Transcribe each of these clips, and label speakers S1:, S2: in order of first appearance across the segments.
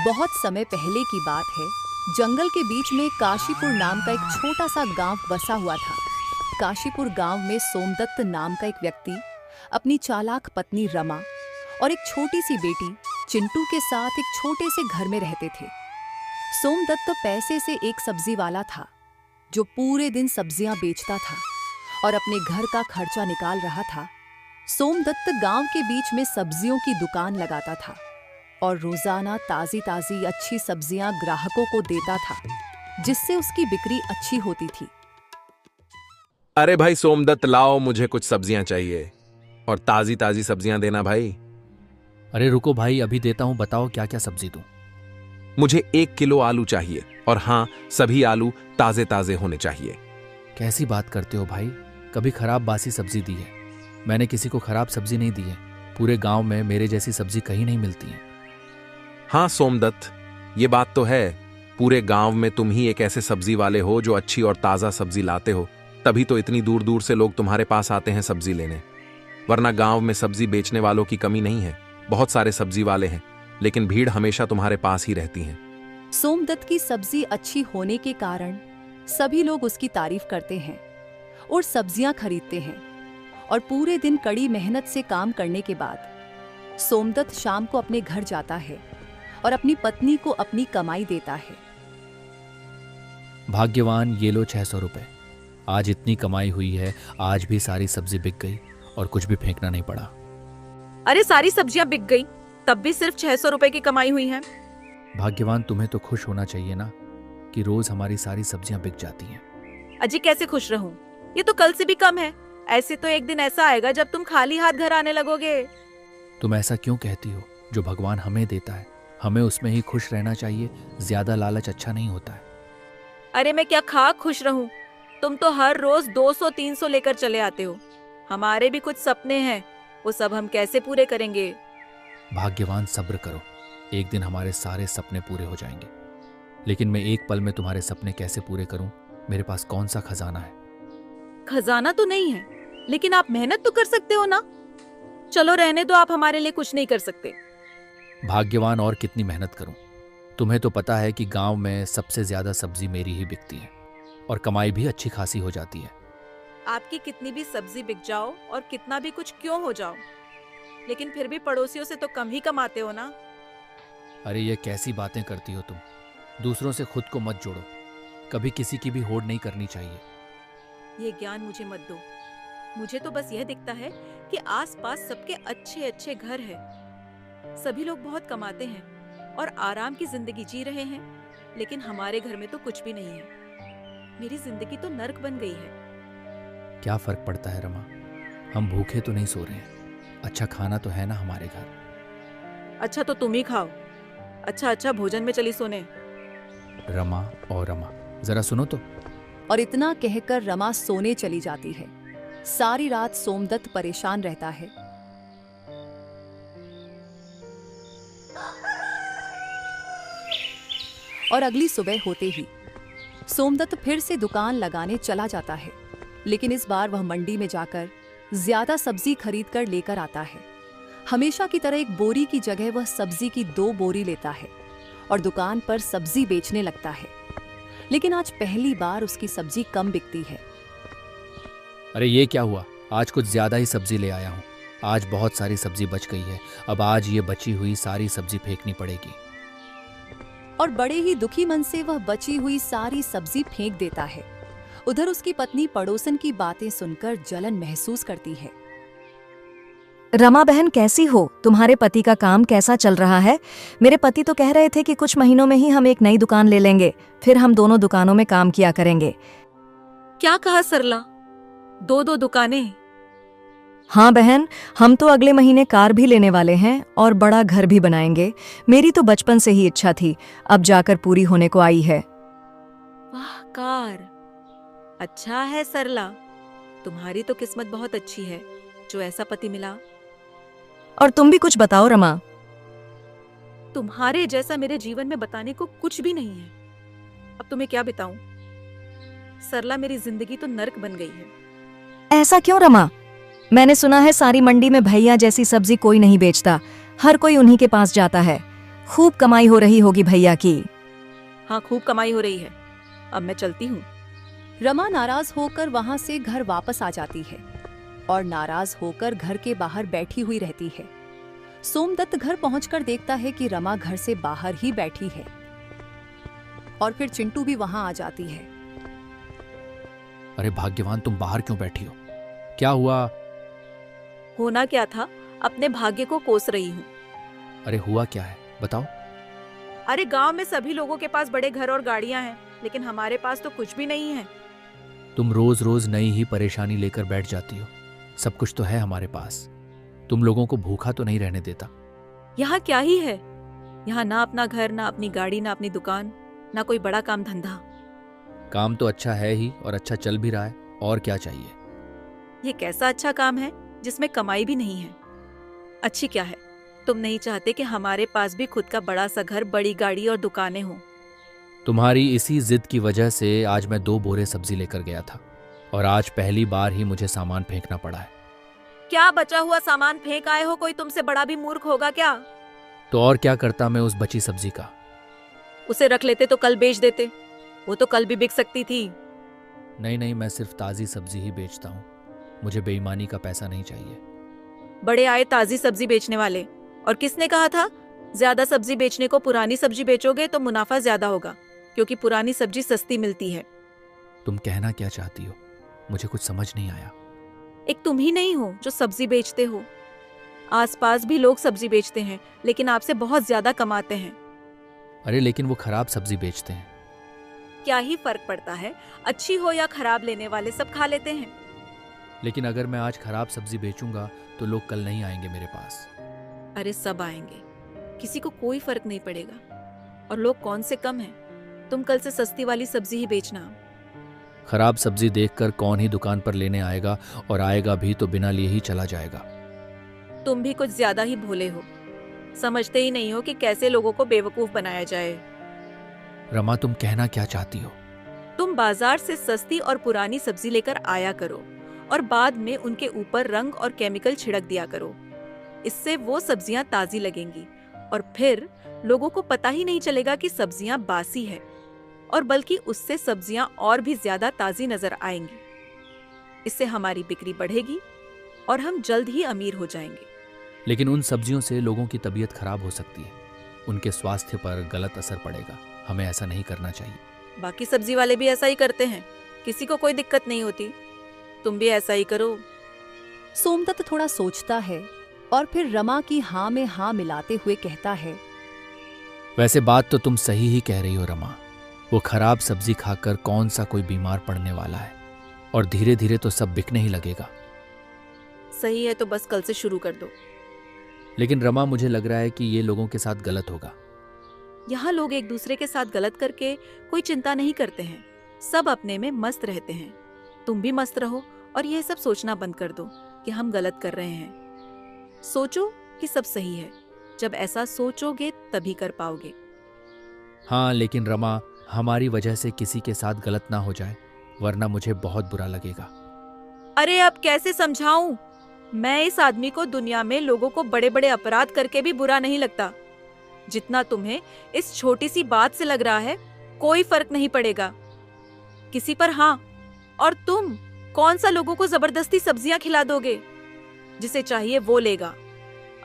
S1: बहुत समय पहले की बात है। जंगल के बीच में काशीपुर नाम का एक छोटा सा गांव बसा हुआ था। काशीपुर गांव में सोमदत्त नाम का एक व्यक्ति अपनी चालाक पत्नी रमा और एक छोटी सी बेटी चिंटू के साथ एक छोटे से घर में रहते थे। सोमदत्त पैसे से एक सब्जी वाला था जो पूरे दिन सब्जियां बेचता था और अपने घर का खर्चा निकाल रहा था। सोमदत्त गांव के बीच में सब्जियों की दुकान लगाता था और रोजाना ताजी ताजी अच्छी सब्जियां ग्राहकों को देता था, जिससे उसकी बिक्री अच्छी होती थी।
S2: अरे भाई सोमदत्त, लाओ, मुझे कुछ सब्जियां चाहिए और ताजी ताजी सब्जियां देना भाई।
S3: अरे रुको भाई, अभी देता हूँ। बताओ क्या क्या सब्जी दूं?
S2: मुझे 1 किलो आलू चाहिए और हाँ, सभी आलू ताजे ताजे होने चाहिए।
S3: कैसी बात करते हो भाई, कभी खराब बासी सब्जी दी है? मैंने किसी को खराब सब्जी नहीं दी है। पूरे गांव में मेरे जैसी सब्जी कहीं नहीं मिलती है।
S2: हाँ सोमदत्त, ये बात तो है। पूरे गांव में तुम ही एक ऐसे सब्जी वाले हो जो अच्छी और ताजा सब्जी लाते हो, तभी तो इतनी दूर दूर से लोग तुम्हारे पास आते हैं सब्जी लेने। वरना गांव में सब्जी बेचने वालों की कमी नहीं है, बहुत सारे सब्जी वाले हैं, लेकिन भीड़ हमेशा तुम्हारे पास ही रहती है।
S1: सोमदत्त की सब्जी अच्छी होने के कारण सभी लोग उसकी तारीफ करते हैं और सब्जियां खरीदते हैं। और पूरे दिन कड़ी मेहनत से काम करने के बाद सोमदत्त शाम को अपने घर जाता है और अपनी पत्नी को अपनी कमाई देता है।
S3: भाग्यवान, ये लो 600 रुपए। आज इतनी कमाई हुई है, आज भी सारी सब्जी बिक गई और कुछ भी फेंकना नहीं पड़ा।
S4: अरे सारी सब्जियां बिक गई, तब भी सिर्फ 600 रुपए की कमाई हुई है।
S3: भाग्यवान, तुम्हें तो खुश होना चाहिए ना कि रोज हमारी सारी सब्जियां बिक जाती हैं।
S4: अजी कैसे खुश रहूं? ये तो कल से भी कम है। ऐसे तो एक दिन ऐसा आएगा जब तुम खाली हाथ घर आने लगोगे।
S3: तुम ऐसा क्यों कहती हो? जो भगवान हमें देता है हमें उसमें ही खुश रहना चाहिए। ज्यादा लालच अच्छा नहीं होता है।
S4: अरे मैं क्या खा खुश रहूं? तुम तो हर रोज 200-300 लेकर चले आते हो। हमारे भी कुछ सपने हैं, वो सब हम कैसे पूरे करेंगे?
S3: भाग्यवान, सब्र करो, एक दिन हमारे सारे सपने पूरे हो जाएंगे। लेकिन मैं एक पल में तुम्हारे सपने कैसे पूरे करूं? मेरे पास कौन सा खजाना है?
S4: खजाना तो नहीं है, लेकिन आप मेहनत तो कर सकते हो ना। चलो रहने दो, आप हमारे लिए कुछ नहीं कर सकते।
S3: भाग्यवान, और कितनी मेहनत करूं? तुम्हें तो पता है कि गांव में सबसे ज्यादा सब्जी मेरी ही बिकती है और कमाई भी अच्छी खासी हो जाती है।
S4: आपकी कितनी भी सब्जी बिक जाओ और कितना भी कुछ क्यों हो जाओ, लेकिन फिर भी पड़ोसियों से तो कम ही कमाते हो ना।
S3: अरे ये कैसी बातें करती हो तुम? दूसरों से खुद को मत जोड़ो, कभी किसी की भी होड़ नहीं करनी चाहिए।
S4: ये ज्ञान मुझे मत दो। मुझे तो बस यह दिखता है कि आसपास सबके अच्छे अच्छे घर हैं, सभी लोग बहुत कमाते हैं और आराम की जिंदगी जी रहे हैं, लेकिन हमारे घर में तो कुछ भी नहीं है। मेरी जिंदगी तो नर्क बन गई है।
S3: क्या फर्क पड़ता है रमा, हम भूखे तो नहीं सो रहे हैं। अच्छा खाना तो है ना हमारे घर।
S4: अच्छा तो तुम ही खाओ। अच्छा भोजन में चली सोने।
S3: रमा और रमा, जरा सुनो तो।
S1: और इतना कहकर रमा सोने चली जाती है। सारी रात सोमदत्त परेशान रहता है। और अगली सुबह होते ही सोमदत्त फिर से दुकान लगाने चला जाता है, लेकिन इस बार वह मंडी में जाकर ज्यादा सब्जी खरीद कर लेकर आता है। हमेशा की तरह एक बोरी की जगह वह सब्जी की 2 बोरी लेता है और दुकान पर सब्जी बेचने लगता है। लेकिन आज पहली बार उसकी सब्जी कम बिकती है।
S3: अरे ये क्या हुआ? आज कुछ ज्यादा ही सब्जी ले आया हूँ। आज बहुत सारी सब्जी बच गई है। अब आज ये बची हुई सारी सब्जी फेंकनी पड़ेगी।
S1: और बड़े ही दुखी मन से वह बची हुई सारी सब्जी फेंक देता है। उधर उसकी पत्नी पड़ोसन की बातें सुनकर जलन महसूस करती है।
S5: रमा बहन, कैसी हो? तुम्हारे पति का काम कैसा चल रहा है? मेरे पति तो कह रहे थे कि कुछ महीनों में ही हम एक नई दुकान ले लेंगे, फिर हम दोनों दुकानों में काम किया करेंगे।
S4: क्या कहा सरला? 2 दुकानें?
S5: हाँ बहन, हम तो अगले महीने कार भी लेने वाले हैं और बड़ा घर भी बनाएंगे। मेरी तो बचपन से ही इच्छा थी, अब जाकर पूरी होने को आई है।
S4: वाह, कार! अच्छा है सरला, तुम्हारी तो किस्मत बहुत अच्छी है जो ऐसा पति मिला।
S5: और तुम भी कुछ बताओ रमा।
S4: तुम्हारे जैसा मेरे जीवन में बताने को कुछ भी नहीं है। अब तुम्हें क्या बताऊं? सरला, मेरी जिंदगी तो नर्क बन गई है।
S5: ऐसा क्यों रमा? मैंने सुना है सारी मंडी में भैया जैसी सब्जी कोई नहीं बेचता, हर कोई उन्हीं के पास जाता है। खूब कमाई हो रही होगी भैया की।
S4: हाँ, खूब कमाई हो रही है। अब मैं चलती हूँ।
S1: रमा नाराज होकर वहां से घर वापस आ जाती है और नाराज होकर घर के बाहर बैठी हुई रहती है। सोमदत्त घर पहुंचकर देखता है कि रमा घर से बाहर ही बैठी है और फिर चिंटू भी वहां आ जाती है।
S3: अरे भाग्यवान, तुम बाहर क्यों बैठी हो? क्या हुआ?
S4: होना क्या था, अपने भाग्य को कोस रही हूँ।
S3: अरे हुआ क्या है, बताओ।
S4: अरे गांव में सभी लोगों के पास बड़े घर और गाड़ियां हैं, लेकिन हमारे पास तो कुछ भी नहीं है।
S3: तुम रोज रोज नई ही परेशानी लेकर बैठ जाती हो। सब कुछ तो है हमारे पास। तुम लोगों को भूखा तो नहीं रहने देता।
S4: यहाँ क्या ही है? यहाँ ना अपना घर, ना अपनी गाड़ी, ना अपनी दुकान, ना कोई बड़ा काम धंधा।
S3: काम तो अच्छा है ही और अच्छा चल भी रहा है, और क्या चाहिए?
S4: ये कैसा अच्छा काम है जिसमें कमाई भी नहीं है? अच्छी क्या है, तुम नहीं चाहते कि हमारे पास भी खुद का बड़ा सा घर, बड़ी गाड़ी और दुकानें हों।
S3: तुम्हारी इसी जिद की वजह से आज मैं 2 बोरे सब्जी लेकर गया था और आज पहली बार ही मुझे सामान फेंकना पड़ा है।
S4: क्या बचा हुआ सामान फेंक आए हो? कोई तुमसे बड़ा भी मूर्ख होगा क्या?
S3: तो और क्या करता मैं उस बची सब्जी का?
S4: उसे रख लेते तो कल बेच देते, वो तो कल भी बिक सकती थी।
S3: नहीं नहीं, मैं सिर्फ ताज़ी सब्जी ही बेचता हूँ। मुझे बेईमानी का पैसा नहीं चाहिए।
S4: बड़े आए ताजी सब्जी बेचने वाले। और किसने कहा था ज्यादा सब्जी बेचने को? पुरानी सब्जी बेचोगे तो मुनाफा ज्यादा होगा, क्योंकि पुरानी सब्जी सस्ती मिलती है।
S3: तुम कहना क्या चाहती हो? मुझे कुछ समझ नहीं आया।
S4: एक तुम ही नहीं हो जो सब्जी बेचते हो, आसपास भी लोग सब्जी बेचते हैं, लेकिन आपसे बहुत ज्यादा कमाते हैं।
S3: अरे लेकिन वो खराब सब्जी बेचते हैं।
S4: क्या ही फर्क पड़ता है, अच्छी हो या खराब, लेने वाले सब खा लेते हैं।
S3: लेकिन अगर मैं आज खराब सब्जी बेचूंगा तो लोग कल नहीं आएंगे मेरे पास।
S4: अरे सब आएंगे, किसी को कोई फर्क नहीं पड़ेगा। और लोग कौन से कम हैं? तुम कल से सस्ती वाली सब्जी ही बेचना।
S3: खराब सब्जी देखकर कौन ही दुकान पर लेने आएगा, और आएगा भी तो बिना लिए ही चला जाएगा।
S4: तुम भी कुछ ज्यादा ही भोले हो, समझते ही नहीं हो कि कैसे लोगों को बेवकूफ बनाया जाए।
S3: रमा, तुम कहना क्या चाहती हो?
S4: तुम बाजार से सस्ती और पुरानी सब्जी लेकर आया करो और बाद में उनके ऊपर रंग और केमिकल छिड़क दिया करो। इससे वो सब्जियां ताजी लगेंगी और फिर लोगों को पता ही नहीं चलेगा कि सब्जियां बासी है, और बल्कि उससे सब्जियां और भी ज्यादा ताजी नजर आएंगी। इससे हमारी बिक्री बढ़ेगी और हम जल्द ही अमीर हो जाएंगे।
S3: लेकिन उन सब्जियों से लोगों की तबीयत खराब हो सकती है, उनके स्वास्थ्य पर गलत असर पड़ेगा। हमें ऐसा नहीं करना चाहिए।
S4: बाकी सब्जी वाले भी ऐसा ही करते हैं, किसी को कोई दिक्कत नहीं होती। तुम भी ऐसा ही करो।
S1: सोमदत्त थोड़ा सोचता है और फिर रमा की हाँ में हाँ मिलाते हुए कहता है,
S3: वैसे बात तो तुम सही ही कह रही हो रमा। वो खराब सब्जी खाकर कौन सा कोई बीमार पड़ने वाला है, और धीरे धीरे तो सब बिकने ही लगेगा।
S4: सही है, तो बस कल से शुरू कर दो।
S3: लेकिन रमा, मुझे लग रहा है कि ये लोगों के साथ गलत होगा।
S4: यहाँ लोग एक दूसरे के साथ गलत करके कोई चिंता नहीं करते हैं, सब अपने में मस्त रहते हैं। तुम भी मस्त रहो और यह सब सोचना बंद कर दो कि हम गलत कर रहे हैं। सोचो कि सब सही है। जब ऐसा सोचोगे तभी कर पाओगे।
S3: हाँ, लेकिन रमा, हमारी वजह से किसी के साथ गलत ना हो जाए, वरना मुझे बहुत बुरा लगेगा।
S4: अरे अब कैसे समझाऊं? मैं इस आदमी को दुनिया में लोगों को बड़े बड़े अपराध करके भी बुरा नहीं लगता, जितना तुम्हें इस छोटी सी बात से लग रहा है। कोई फर्क नहीं पड़ेगा किसी पर। हाँ, और तुम कौन सा लोगों को जबरदस्ती सब्जियां खिला दोगे? जिसे चाहिए वो लेगा,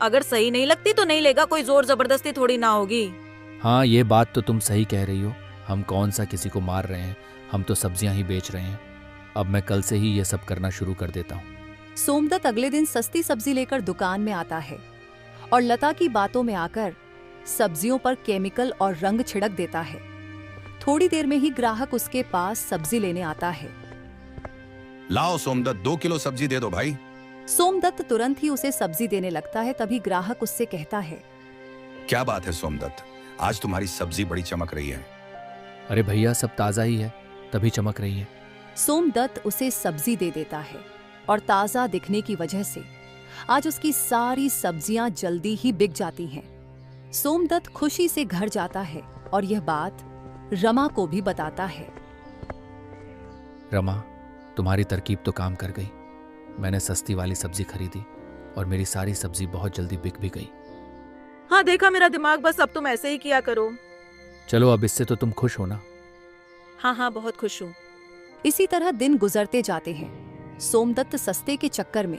S4: अगर सही नहीं लगती तो नहीं लेगा, कोई जोर जबरदस्ती थोड़ी ना होगी।
S3: हाँ, ये बात तो तुम सही कह रही हो। हम कौन सा किसी को मार रहे हैं, हम तो सब्जियां ही बेच रहे हैं। अब मैं कल से ही ये सब करना शुरू कर देता हूँ।
S1: सोमदत्त अगले दिन सस्ती सब्जी लेकर दुकान में आता है और लता की बातों में आकर सब्जियों पर केमिकल और रंग छिड़क देता है। थोड़ी देर में ही ग्राहक उसके पास सब्जी लेने आता है।
S6: लाओ सोमदत्त, 2 किलो सब्जी दे दो भाई।
S1: सोमदत्त तुरंत ही उसे सब्जी देने लगता है। तभी ग्राहक उससे कहता है,
S6: क्या बात है सोमदत्त, आज तुम्हारी सब्जी बड़ी चमक रही है।
S3: अरे भैया, सब ताज़ा ही है, तभी चमक रही है।
S1: सोमदत्त उसे सब्जी दे देता है और ताज़ा दिखने की वजह से आज उसकी सारी सब्जियां जल्दी ही बिक जाती हैं। सोमदत्त खुशी से घर जाता है और यह बात रमा को भी बताता है।
S3: रमा, तुम्हारी तरकीब तो काम कर गई। मैंने सस्ती वाली सब्जी खरीदी और मेरी सारी सब्जी बहुत जल्दी बिक भी गई।
S4: हाँ देखा मेरा दिमाग, बस अब तुम ऐसे ही किया करो।
S3: चलो अब इससे तो तुम खुश हो ना?
S4: हाँ हाँ, बहुत खुश हूँ।
S1: इसी तरह दिन गुजरते जाते हैं। सोमदत्त सस्ते के चक्कर में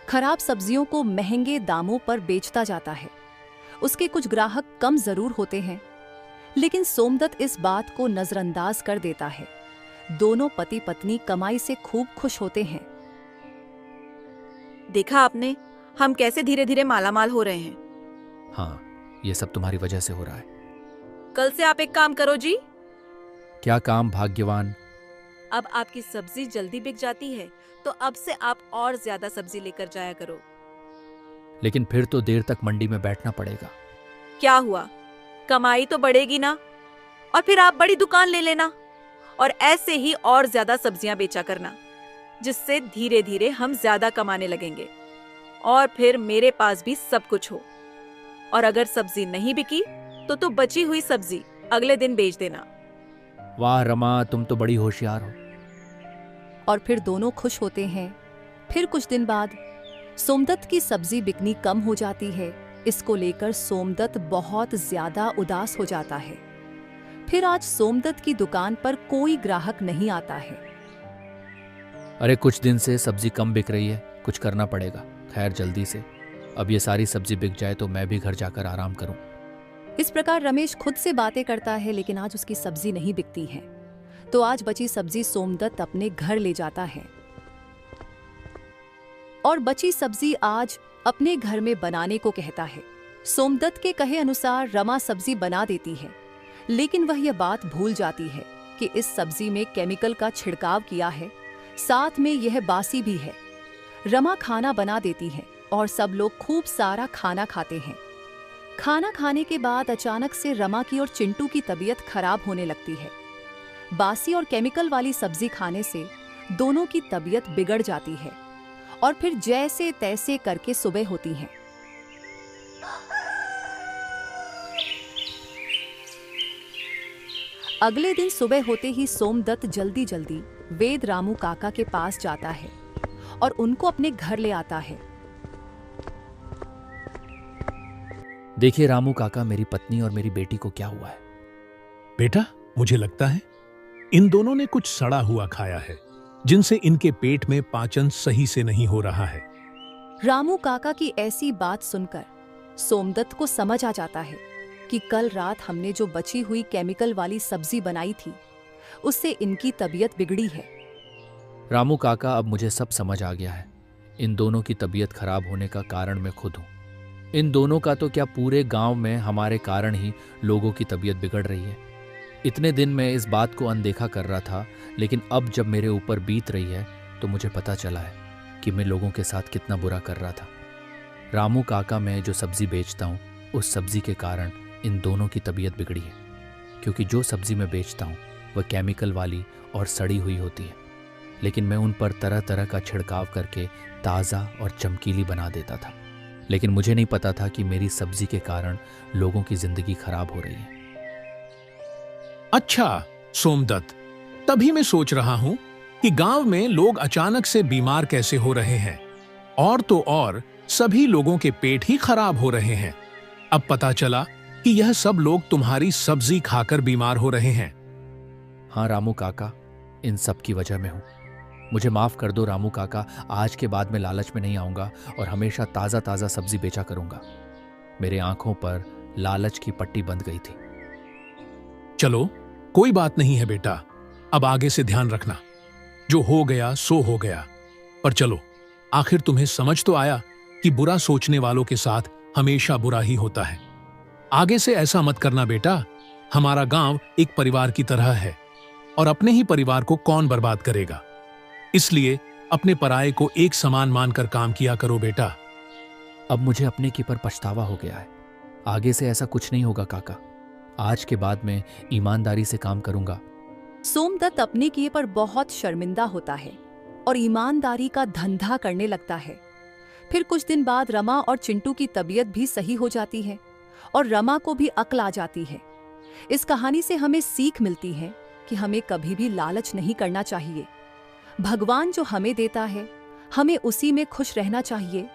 S1: खराब सब्जियों को महंगे दामों पर बेचता जाता है। उसके कुछ ग्राहक कम जरूर होते हैं, लेकिन सोमदत्त इस बात को नजरअंदाज कर देता है। दोनों पति पत्नी कमाई से खूब खुश होते हैं।
S4: देखा आपने, हम कैसे धीरे धीरे मालामाल हो रहे हैं।
S3: हाँ, ये सब तुम्हारी वजह से हो रहा है।
S4: कल से आप एक काम करो जी।
S3: क्या काम भाग्यवान?
S4: अब आपकी सब्जी जल्दी बिक जाती है, तो अब से आप और ज्यादा सब्जी लेकर जाया करो।
S3: लेकिन फिर तो देर तक मंडी में बैठना पड़ेगा।
S4: क्या हुआ, कमाई तो बढ़ेगी ना, और फिर आप बड़ी दुकान ले लेना और ऐसे ही और ज्यादा सब्जियां बेचा करना, जिससे धीरे धीरे हम ज्यादा कमाने लगेंगे और फिर मेरे पास भी सब कुछ हो। और अगर सब्जी नहीं बिकी तो बची हुई सब्जी अगले दिन बेच देना।
S3: वाह रमा, तुम तो बड़ी होशियार हो।
S1: और फिर दोनों खुश होते हैं। फिर कुछ दिन बाद सोमदत्त की सब्जी बिकनी कम हो जाती है। इसको लेकर सोमदत्त बहुत ज्यादा उदास हो जाता है। फिर आज सोमदत्त की दुकान पर कोई ग्राहक नहीं आता है।
S3: अरे कुछ दिन से सब्जी कम बिक रही है, कुछ करना पड़ेगा। खैर जल्दी से अब ये सारी सब्जी बिक जाए तो मैं भी घर जाकर आराम करूं।
S1: इस प्रकार रमेश खुद से बातें करता है, लेकिन आज उसकी सब्जी नहीं बिकती है। तो आज बची सब्जी सोमदत्त अपने घर ले जाता है और बची सब्जी आज अपने घर में बनाने को कहता है। सोमदत्त के कहे अनुसार रमा सब्जी बना देती है, लेकिन वह यह बात भूल जाती है कि इस सब्जी में केमिकल का छिड़काव किया है, साथ में यह बासी भी है। रमा खाना बना देती है और सब लोग खूब सारा खाना खाते हैं। खाना खाने के बाद अचानक से रमा की और चिंटू की तबीयत खराब होने लगती है। बासी और केमिकल वाली सब्जी खाने से दोनों की तबीयत बिगड़ जाती है और फिर जैसे तैसे करके सुबह होती है। अगले दिन सुबह होते ही सोमदत्त जल्दी जल्दी वेद रामू काका के पास जाता है और उनको अपने घर ले आता है।
S3: देखिए रामू काका, मेरी पत्नी और मेरी बेटी को क्या हुआ है?
S7: बेटा, मुझे लगता है इन दोनों ने कुछ सड़ा हुआ खाया है, जिनसे इनके पेट में पाचन सही से नहीं हो रहा है।
S1: रामू काका की ऐसी बात सुनकर सोमदत्त को समझ आ जाता है कि कल रात हमने जो बची हुई केमिकल वाली सब्जी बनाई थी, उससे इनकी तबीयत बिगड़ी है।
S3: रामू काका, अब मुझे सब समझ आ गया है। इन दोनों की तबीयत खराब होने का कारण मैं खुद हूं। इन दोनों का तो क्या, पूरे गांव में हमारे कारण ही लोगों की तबीयत बिगड़ रही है। इतने दिन मैं इस बात को अनदेखा कर रहा था, लेकिन अब जब मेरे ऊपर बीत रही है तो मुझे पता चला है कि मैं लोगों के साथ कितना बुरा कर रहा था। रामू काका, मैं जो सब्जी बेचता हूँ उस सब्जी के कारण इन दोनों की तबीयत बिगड़ी है, क्योंकि जो सब्जी मैं बेचता हूँ वह केमिकल वाली और सड़ी हुई होती है, लेकिन मैं उन पर तरह तरह का छिड़काव करके ताज़ा और चमकीली बना देता था। लेकिन मुझे नहीं पता था कि मेरी सब्जी के कारण लोगों की जिंदगी खराब हो रही है।
S7: अच्छा सोमदत्त, तभी मैं सोच रहा हूं कि गांव में लोग अचानक से बीमार कैसे हो रहे हैं, और तो और सभी लोगों के पेट ही खराब हो रहे हैं। अब पता चला कि यह सब लोग तुम्हारी सब्जी खाकर बीमार हो रहे हैं।
S3: हाँ रामू काका, इन सब की वजह मैं हूँ। मुझे माफ कर दो रामू काका, आज के बाद मैं लालच में नहीं आऊंगा और हमेशा ताज़ा ताज़ा सब्जी बेचा करूंगा। मेरे आंखों पर लालच की पट्टी बंध गई थी।
S7: चलो कोई बात नहीं है बेटा, अब आगे से ध्यान रखना। जो हो गया सो हो गया। पर चलो, आखिर तुम्हें समझ तो आया कि बुरा सोचने वालों के साथ हमेशा बुरा ही होता है। आगे से ऐसा मत करना बेटा। हमारा गांव एक परिवार की तरह है और अपने ही परिवार को कौन बर्बाद करेगा। इसलिए अपने पराये को एक समान मानकर काम किया करो बेटा।
S3: अब मुझे अपने की पर पछतावा हो गया है। आगे से ऐसा कुछ नहीं होगा काका। आज के बाद मैं ईमानदारी से काम करूंगा।
S1: सोमदत्त अपने किए पर बहुत शर्मिंदा होता है और ईमानदारी का धंधा करने लगता है। फिर कुछ दिन बाद रमा और चिंटू की तबीयत भी सही हो जाती है और रमा को भी अक्ल आ जाती है। इस कहानी से हमें सीख मिलती है कि हमें कभी भी लालच नहीं करना चाहिए। भगवान जो हमें देता है, हमें उसी में खुश रहना चाहिए